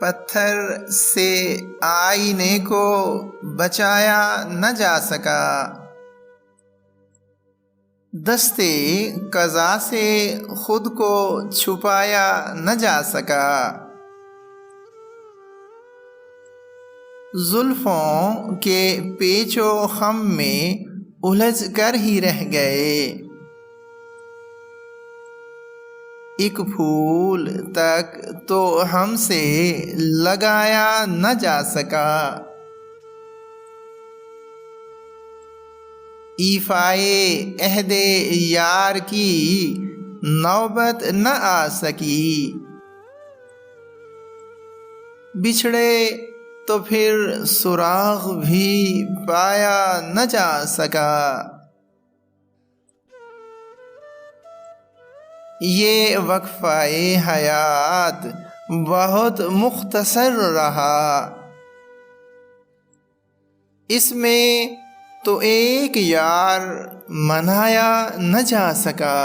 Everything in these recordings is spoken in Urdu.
پتھر سے آئینے کو بچایا نہ جا سکا، دستے قضا سے خود کو چھپایا نہ جا سکا، زلفوں کے پیچ و خم میں الجھ کر ہی رہ گئے، ایک پھول تک تو ہم سے لگایا نہ جا سکا، ایفائے عہد یار کی نوبت نہ آ سکی، بچھڑے تو پھر سراغ بھی پایا نہ جا سکا، یہ وقفہ حیات بہت مختصر رہا، اس میں تو ایک یار منایا نہ جا سکا،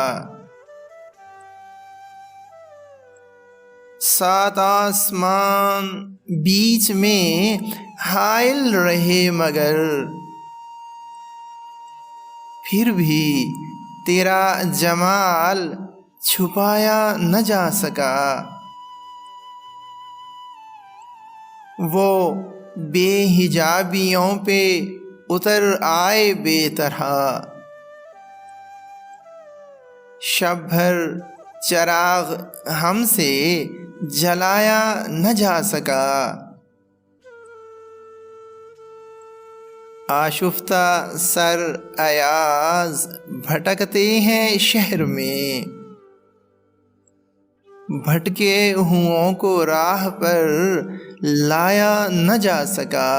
7 آسمان بیچ میں حائل رہے مگر پھر بھی تیرا جمال چھپایا نہ جا سکا، وہ بے حجابیوں پہ اتر آئے بے طرح، شب بھر چراغ ہم سے جلایا نہ جا سکا، آشفتہ سر ایاز بھٹکتے ہیں شہر میں، بھٹکے ہوں کو راہ پر لایا نہ جا سکا،